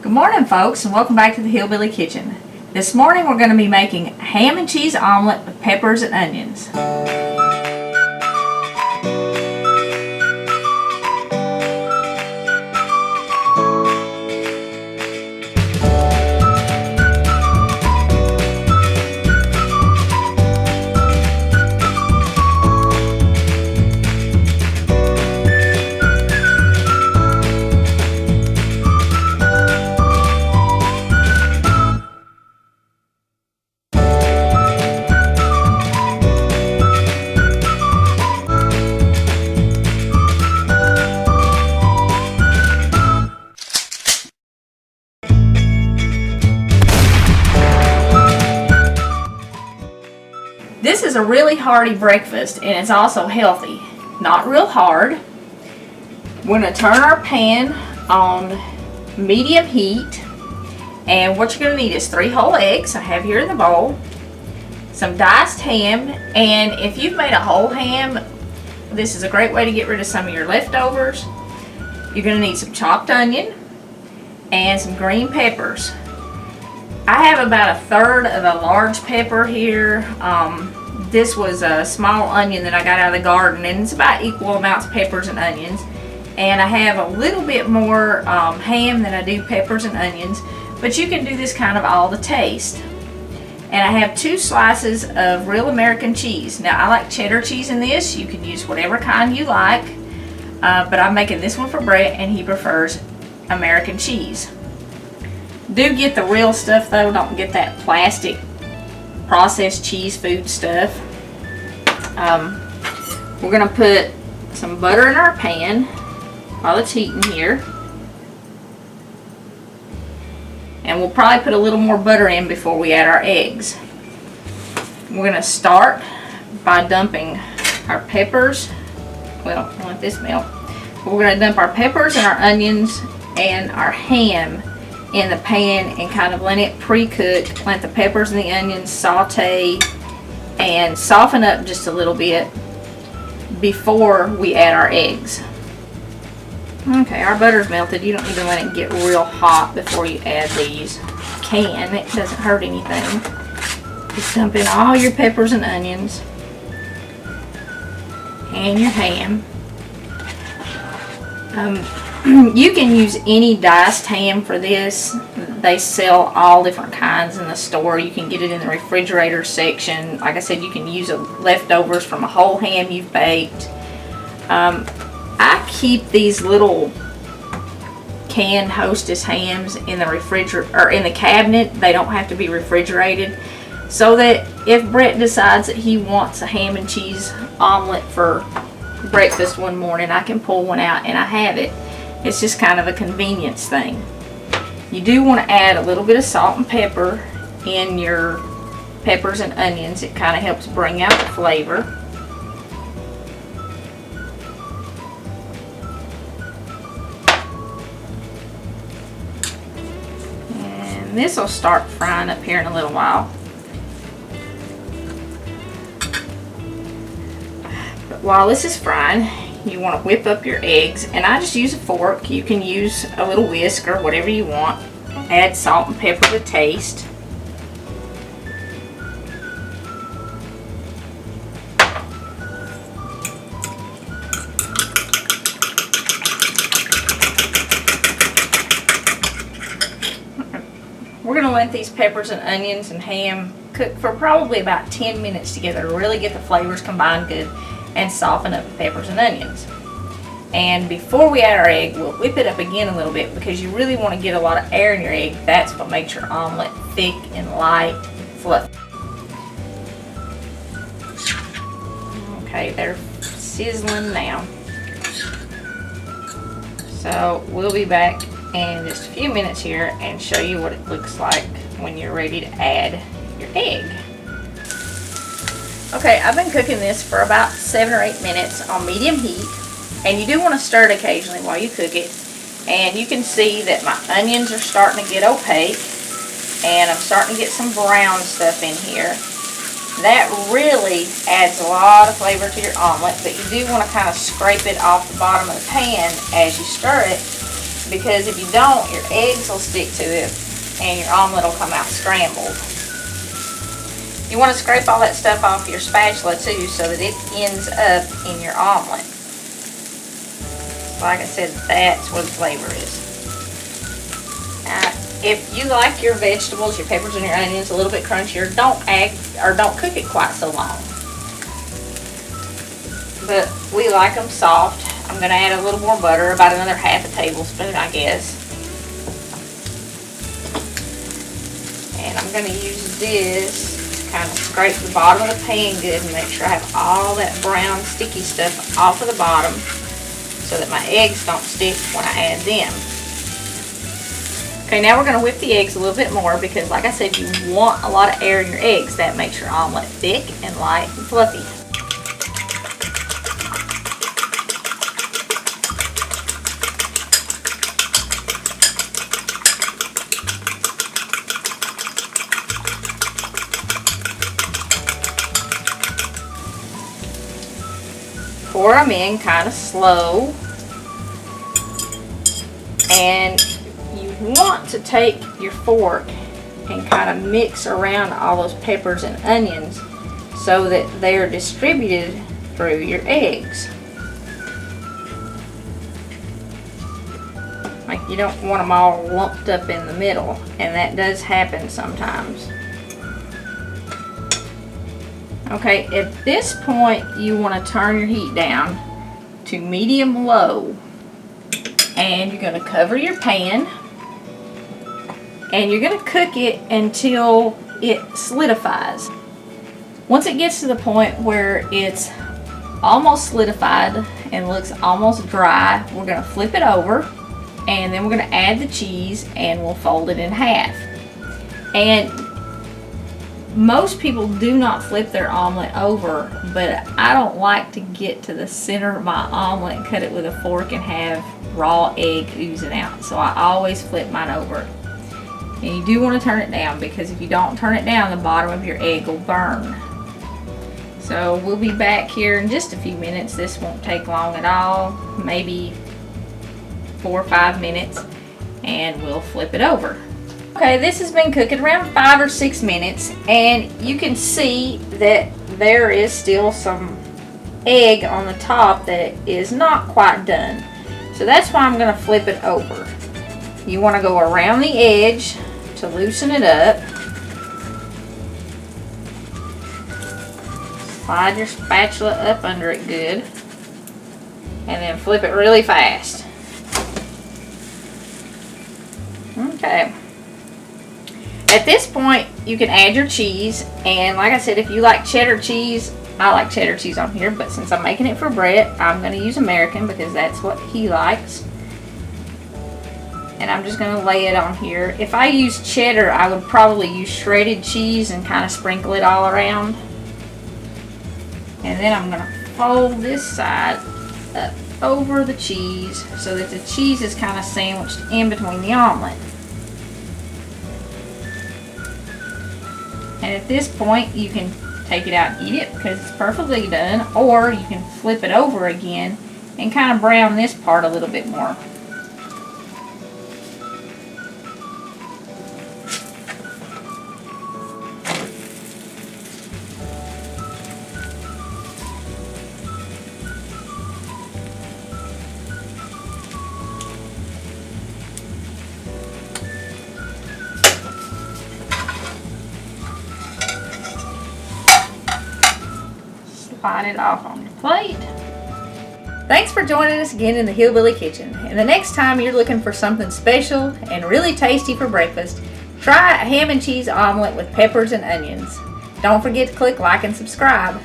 Good morning, folks, and welcome back to the Hillbilly Kitchen. This morning we're going to be making ham and cheese omelet with peppers and onions. This is a really hearty breakfast, and it's also healthy. Not real hard. We're going to turn our pan on medium heat, and what you're going to need is 3 whole eggs I have here in the bowl, some diced ham, and if you've made a whole ham, this is a great way to get rid of some of your leftovers. You're going to need some chopped onion and some green peppers. I have about 1/3 of a large pepper here. This was a small onion that I got out of the garden, and it's about equal amounts of peppers and onions. And I have a little bit more ham than I do peppers and onions, but you can do this kind of all to taste. And I have 2 slices of real American cheese. Now I like cheddar cheese in this. You can use whatever kind you like, but I'm making this one for Bret, and he prefers American cheese. Do get the real stuff though, don't get that plastic processed cheese food stuff. We're going to put some butter in our pan while it's heating here. And we'll probably put a little more butter in before we add our eggs. We're going to start by dumping our peppers. Well, I'll let this melt. But we're going to dump our peppers and our onions and our ham in the pan and kind of let it pre-cook. Let the peppers and the onions saute and soften up just a little bit before we add our eggs. Okay, our butter's melted. You don't need to let it get real hot before you add these. You can, it doesn't hurt anything. Just dump in all your peppers and onions and your ham. You can use any diced ham for this. They sell all different kinds in the store. You can get it in the refrigerator section. Like I said, you can use leftovers from a whole ham you've baked. I keep these little canned Hostess hams in the refrigerator or in the cabinet. They don't have to be refrigerated, so that if Bret decides that he wants a ham and cheese omelet for breakfast one morning, I can pull one out and I have it. It's just kind of a convenience thing. You do want to add a little bit of salt and pepper in your peppers and onions. It kind of helps bring out the flavor. And this will start frying up here in a little while. But while this is frying, you want to whip up your eggs, and I just use a fork. You can use a little whisk or whatever you want. Add salt and pepper to taste. We're going to let these peppers and onions and ham cook for probably about 10 minutes together to really get the flavors combined good and soften up the peppers and onions. And before we add our egg, we'll whip it up again a little bit because you really want to get a lot of air in your egg. That's what makes your omelet thick and light and fluffy. Okay, they're sizzling now. So we'll be back in just a few minutes here and show you what it looks like when you're ready to add your egg. Okay, I've been cooking this for about 7 or 8 minutes on medium heat, and you do want to stir it occasionally while you cook it. And you can see that my onions are starting to get opaque, and I'm starting to get some brown stuff in here. That really adds a lot of flavor to your omelet, but you do want to kind of scrape it off the bottom of the pan as you stir it, because if you don't, your eggs will stick to it and your omelet will come out scrambled. You want to scrape all that stuff off your spatula too so that it ends up in your omelet. Like I said, that's where the flavor is. Now, if you like your vegetables, your peppers and your onions a little bit crunchier, don't cook it quite so long. But we like them soft. I'm going to add a little more butter, about another half a tablespoon, I guess. And I'm going to use this to kind of scrape the bottom of the pan good and make sure I have all that brown sticky stuff off of the bottom so that my eggs don't stick when I add them. Okay, now we're going to whip the eggs a little bit more because, like I said, you want a lot of air in your eggs. That makes your omelet thick and light and fluffy. Pour them in kind of slow, and you want to take your fork and kind of mix around all those peppers and onions so that they are distributed through your eggs. Like, you don't want them all lumped up in the middle, and that does happen sometimes. Okay, at this point you want to turn your heat down to medium-low, and you're going to cover your pan, and you're going to cook it until it solidifies. Once it gets to the point where it's almost solidified and looks almost dry, we're going to flip it over, and then we're going to add the cheese and we'll fold it in half. And most people do not flip their omelet over, but I don't like to get to the center of my omelet and cut it with a fork and have raw egg oozing out. So I always flip mine over. And you do want to turn it down, because if you don't turn it down, the bottom of your egg will burn. So we'll be back here in just a few minutes. This won't take long at all, maybe 4 or 5 minutes, and we'll flip it over. Okay, this has been cooking around 5 or 6 minutes, and you can see that there is still some egg on the top that is not quite done. So that's why I'm going to flip it over. You want to go around the edge to loosen it up. Slide your spatula up under it good, and then flip it really fast. Okay. At this point, you can add your cheese, and like I said, if you like cheddar cheese, I like cheddar cheese on here, but since I'm making it for Bret, I'm going to use American because that's what he likes. And I'm just going to lay it on here. If I use cheddar, I would probably use shredded cheese and kind of sprinkle it all around. And then I'm going to fold this side up over the cheese so that the cheese is kind of sandwiched in between the omelet. And at this point, you can take it out and eat it because it's perfectly done, or you can flip it over again and kind of brown this part a little bit more. Slide it off on your plate. Thanks for joining us again in the Hillbilly Kitchen. And the next time you're looking for something special and really tasty for breakfast, try a ham and cheese omelet with peppers and onions. Don't forget to click like and subscribe.